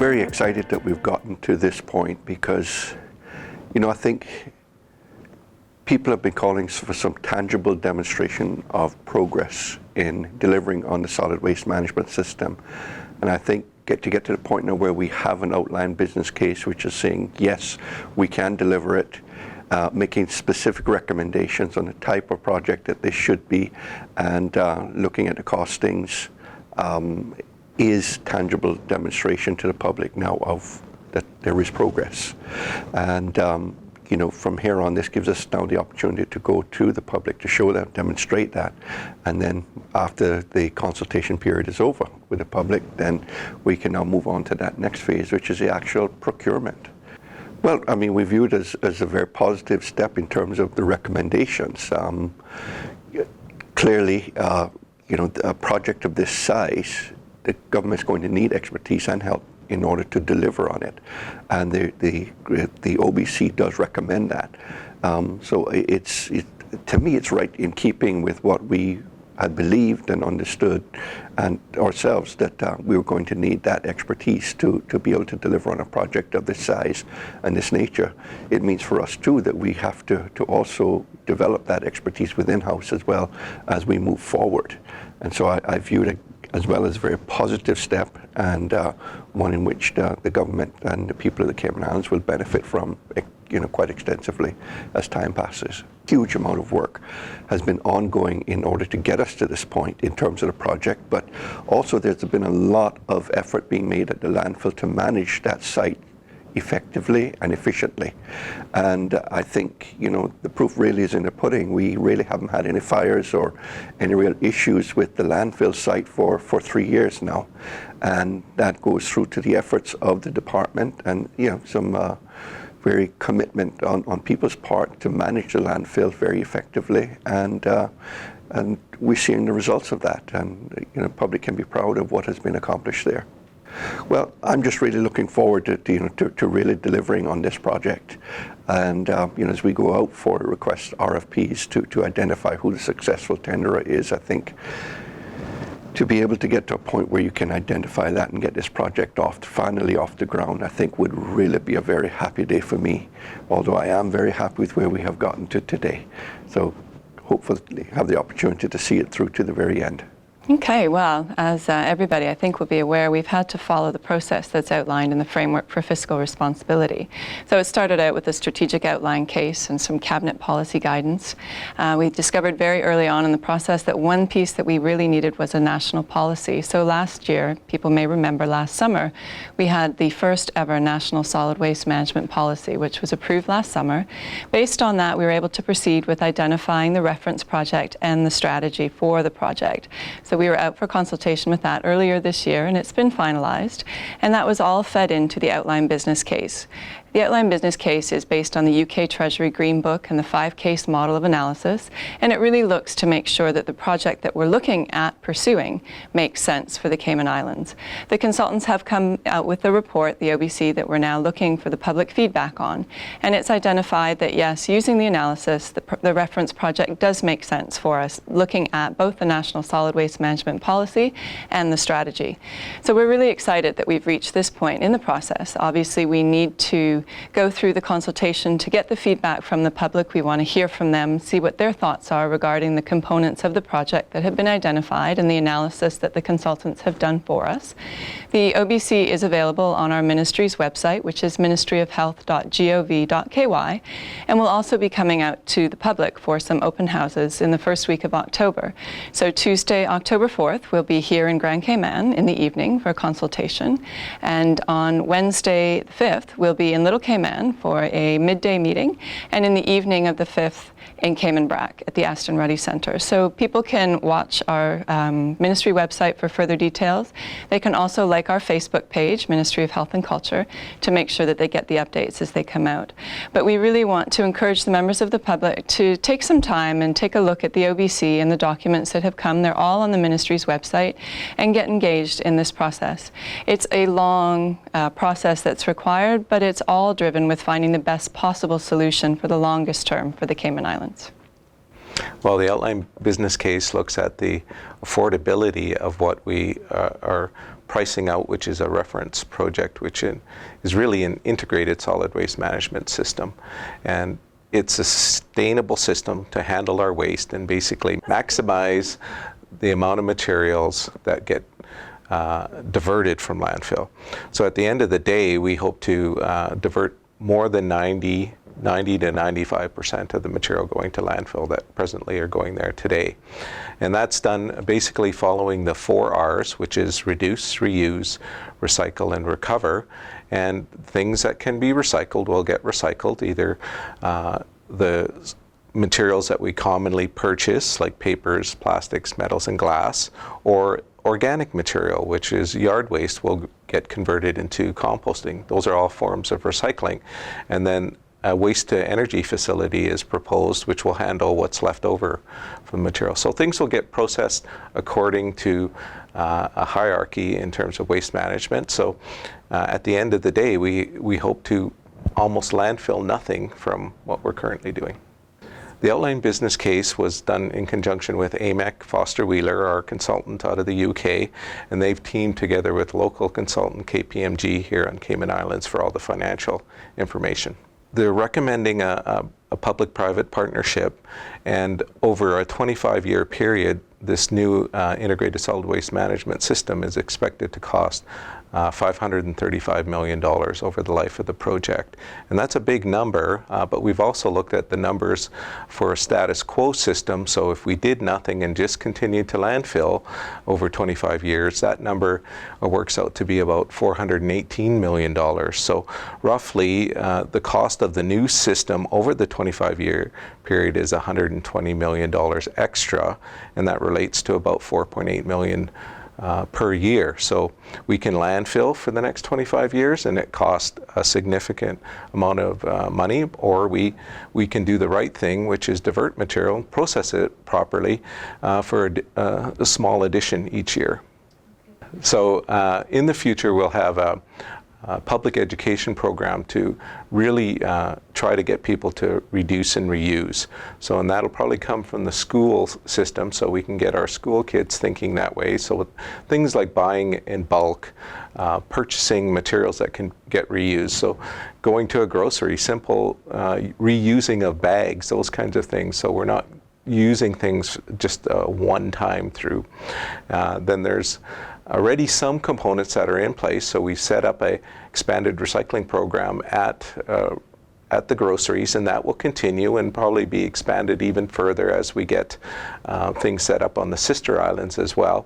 very excited that we've gotten to this point because, I think people have been calling for some tangible demonstration of progress in delivering on the solid waste management system. And I think to get to the point now where we have an outlined business case which is saying, yes, we can deliver it, making specific recommendations on the type of project that this should be, and looking at the costings, is tangible demonstration to the public now of that there is progress. And from here on, this gives us now the opportunity to go to the public to show that, demonstrate that, and then after the consultation period is over with the public, then we can now move on to that next phase, which is the actual procurement. Well, I mean, we view it as a very positive step in terms of the recommendations. Clearly, a project of this size, the government's going to need expertise and help in order to deliver on it, and the OBC does recommend that. So to me, it's right in keeping with what we had believed and understood and ourselves, that we were going to need that expertise to be able to deliver on a project of this size and this nature. It means for us too that we have to also develop that expertise within house as well as we move forward. And so I view it as well as a very positive step, and one in which the government and the people of the Cayman Islands will benefit from quite extensively as time passes. Huge amount of work has been ongoing in order to get us to this point in terms of the project, but also there's been a lot of effort being made at the landfill to manage that site effectively and efficiently. And I think, the proof really is in the pudding. We really haven't had any fires or any real issues with the landfill site for 3 years now. And that goes through to the efforts of the department and, some very commitment on people's part to manage the landfill very effectively. And we're seeing the results of that. And, the public can be proud of what has been accomplished there. Well, I'm just really looking forward to really delivering on this project, and as we go out for request RFPs to identify who the successful tenderer is, I think to be able to get to a point where you can identify that and get this project finally off the ground, I think would really be a very happy day for me. Although I am very happy with where we have gotten to today, so hopefully have the opportunity to see it through to the very end. Okay, well, as everybody I think will be aware, we've had to follow the process that's outlined in the Framework for Fiscal Responsibility. So it started out with a strategic outline case and some cabinet policy guidance. We discovered very early on in the process that one piece that we really needed was a national policy. So last year, people may remember last summer, we had the first ever National Solid Waste Management Policy, which was approved last summer. Based on that, we were able to proceed with identifying the reference project and the strategy for the project. So we were out for consultation with that earlier this year, and it's been finalized, and that was all fed into the outline business case. The outline business case is based on the UK Treasury Green Book and the 5-case model of analysis, and it really looks to make sure that the project that we're looking at pursuing makes sense for the Cayman Islands. The consultants have come out with a report, the OBC, that we're now looking for the public feedback on, and it's identified that yes, using the analysis, the reference project does make sense for us, looking at both the National Solid Waste Management Policy and the strategy. So we're really excited that we've reached this point in the process. Obviously, we need to go through the consultation to get the feedback from the public. We want to hear from them, see what their thoughts are regarding the components of the project that have been identified and the analysis that the consultants have done for us. The OBC is available on our ministry's website, which is ministryofhealth.gov.ky, and we'll also be coming out to the public for some open houses in the first week of October. So Tuesday, October 4th, we'll be here in Grand Cayman in the evening for a consultation, and on Wednesday the 5th, we'll be in Little Cayman for a midday meeting, and in the evening of the 5th in Cayman Brac at the Aston Ruddy Centre. So people can watch our ministry website for further details. They can also like our Facebook page, Ministry of Health and Culture, to make sure that they get the updates as they come out. But we really want to encourage the members of the public to take some time and take a look at the OBC and the documents that have come. They're all on the ministry's website, and get engaged in this process. It's a long process that's required, but it's all driven with finding the best possible solution for the longest term for the Cayman Islands. Well, the outline business case looks at the affordability of what we are Pricing Out, which is a reference project, which is really an integrated solid waste management system. And it's a sustainable system to handle our waste and basically maximize the amount of materials that get diverted from landfill. So at the end of the day, we hope to divert more than 90 to 95% of the material going to landfill that presently are going there today. And that's done basically following the 4 R's, which is reduce, reuse, recycle, and recover. And things that can be recycled will get recycled, either the materials that we commonly purchase, like papers, plastics, metals, and glass, or organic material, which is yard waste, will get converted into composting. Those are all forms of recycling. And then a waste-to-energy facility is proposed, which will handle what's left over from the material. So things will get processed according to a hierarchy in terms of waste management. So at the end of the day, we hope to almost landfill nothing from what we're currently doing. The outline business case was done in conjunction with AMEC Foster Wheeler, our consultant out of the UK, and they've teamed together with local consultant KPMG here on Cayman Islands for all the financial information. They're recommending a public-private partnership, and over a 25-year period, this new integrated solid waste management system is expected to cost $535 million over the life of the project. And that's a big number, but we've also looked at the numbers for a status quo system. So if we did nothing and just continued to landfill over 25 years, that number works out to be about $418 million. So roughly, the cost of the new system over the 25-year period is $120 million extra, and that relates to about $4.8 million per year. So we can landfill for the next 25 years and it costs a significant amount of money, or we can do the right thing, which is divert material, process it properly for a small addition each year. So in the future we'll have a public education program to really try to get people to reduce and reuse. So, and that'll probably come from the school system, so we can get our school kids thinking that way. So with things like buying in bulk, purchasing materials that can get reused. So going to a grocery, simple reusing of bags, those kinds of things. So we're not using things just one time through. Then there's already some components that are in place, so we set up a expanded recycling program at the groceries, and that will continue and probably be expanded even further as we get things set up on the sister islands as well.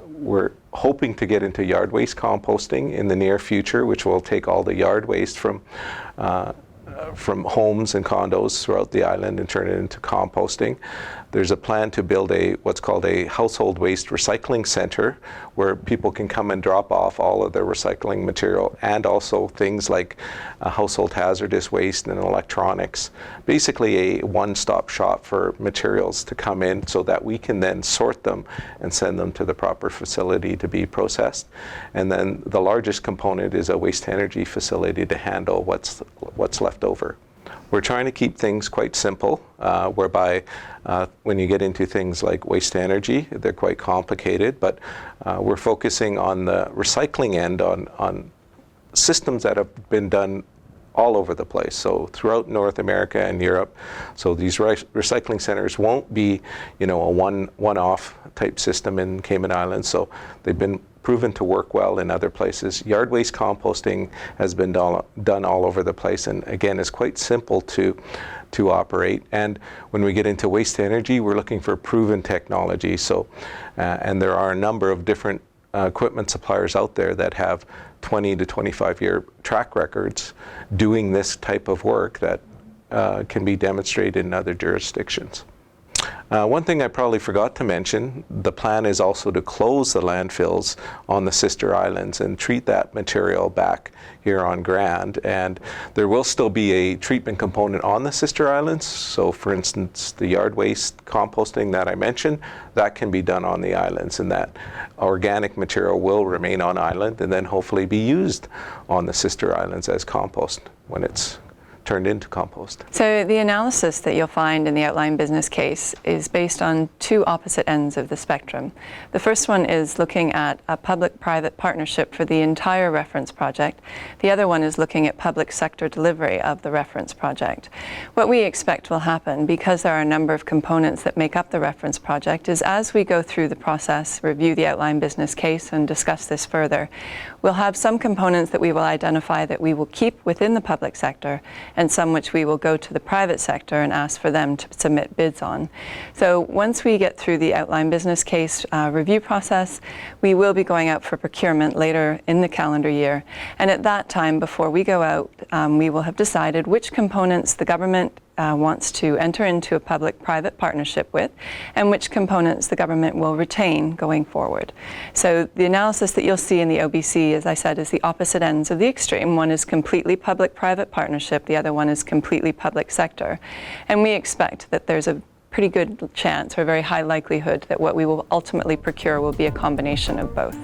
We're hoping to get into yard waste composting in the near future, which will take all the yard waste from homes and condos throughout the island and turn it into composting. There's a plan to build what's called a household waste recycling center, where people can come and drop off all of their recycling material, and also things like household hazardous waste and electronics. Basically a one-stop shop for materials to come in so that we can then sort them and send them to the proper facility to be processed. And then the largest component is a waste-to-energy facility to handle what's left over. We're trying to keep things quite simple, whereby when you get into things like waste-to-energy, they're quite complicated, but we're focusing on the recycling end on systems that have been done all over the place, so throughout North America and Europe. So these recycling centers won't be, a one-off type system in Cayman Islands. So they've been proven to work well in other places. Yard waste composting has been done all over the place, and again is quite simple to operate. And when we get into waste to energy, we're looking for proven technology. So and there are a number of different equipment suppliers out there that have 20 to 25 year track records doing this type of work that can be demonstrated in other jurisdictions. One thing I probably forgot to mention, the plan is also to close the landfills on the sister islands and treat that material back here on Grand. And there will still be a treatment component on the sister islands. So for instance, the yard waste composting that I mentioned, that can be done on the islands, and that organic material will remain on island and then hopefully be used on the sister islands as compost when it's turned into compost? So the analysis that you'll find in the outline business case is based on two opposite ends of the spectrum. The first one is looking at a public-private partnership for the entire reference project. The other one is looking at public sector delivery of the reference project. What we expect will happen, because there are a number of components that make up the reference project, is as we go through the process, review the outline business case and discuss this further, we'll have some components that we will identify that we will keep within the public sector, and some which we will go to the private sector and ask for them to submit bids on. So once we get through the outline business case review process, we will be going out for procurement later in the calendar year. And at that time, before we go out, we will have decided which components the government wants to enter into a public-private partnership with, and which components the government will retain going forward. So the analysis that you'll see in the OBC, as I said, is the opposite ends of the extreme. One is completely public-private partnership, the other one is completely public sector. And we expect that there's a pretty good chance, or a very high likelihood, that what we will ultimately procure will be a combination of both.